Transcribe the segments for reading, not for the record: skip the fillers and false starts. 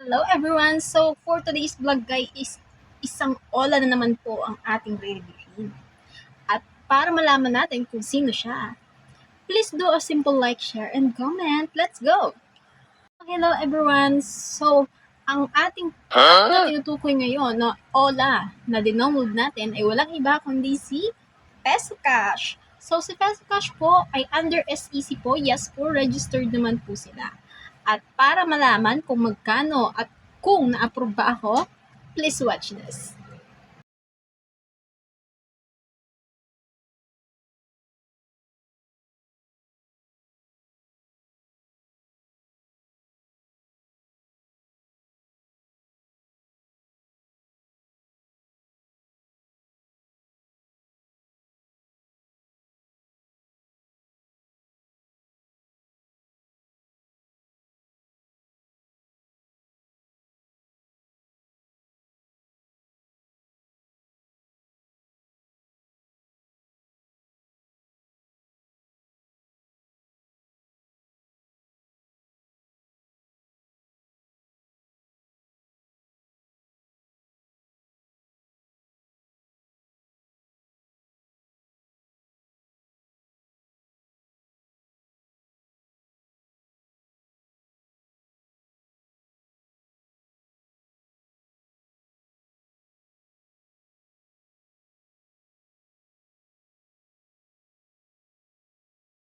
Hello everyone! So for today's vlog guys is isang ola na naman po ang ating reviewin. At para malaman natin kung sino siya, please do a simple like, share, and comment. Let's go! Hello everyone! So ang ating na tinutukoy ngayon na ola na dinownload natin ay walang iba kundi si Peso Cash. So si Peso Cash po ay under SEC po. Yes po, registered naman po sila. At para malaman kung magkano at kung na-approve ba ako, please watch this.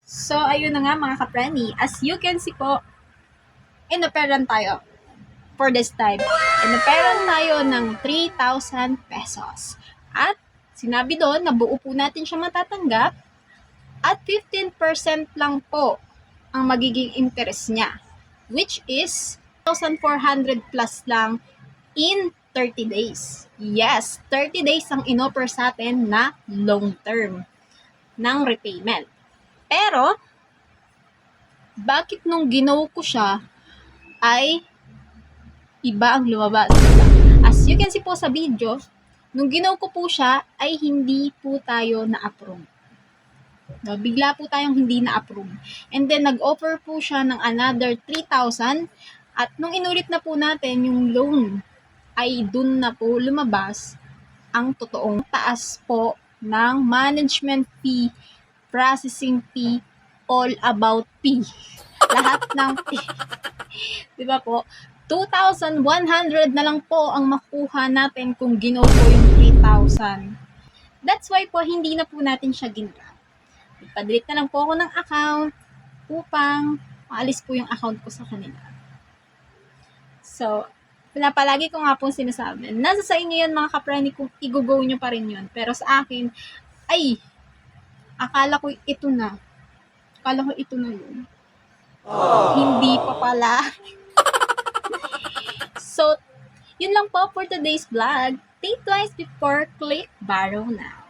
So, ayun na nga mga kapreni. As you can see po, inoperan tayo for this time. Inoperan tayo ng 3,000 pesos. At sinabi doon na buo po natin siya matatanggap at 15% lang po ang magiging interest niya, which is 1,400 plus lang in 30 days. Yes, 30 days ang inoffer sa atin na long term ng repayment. Pero, bakit nung ginaw ko siya ay iba ang lumabas? As you can see po sa video, nung ginaw ko po siya ay hindi po tayo na-approve. No, bigla po tayong hindi na-approve. And then, nag-offer po siya ng another 3,000 at nung inulit na po natin yung loan, ay dun na po lumabas ang totoong taas po ng management fee, processing fee, all about fee. Lahat ng fee. Diba po? 2,100 na lang po ang makuha natin kung ginaw po yung 3,000. That's why po, hindi na po natin siya ginrab. Ipa-delete na lang po ako ng account upang maalis po yung account ko sa kanila. So, pinapalagi ko nga po sinasabi, nasa sa inyo yan mga kapreni kung i-go nyo pa rin yun. Pero sa akin, ay, akala ko ito na. Akala ko ito na yun. Hindi pa pala. So, yun lang po for today's vlog. Think twice before click borrow now.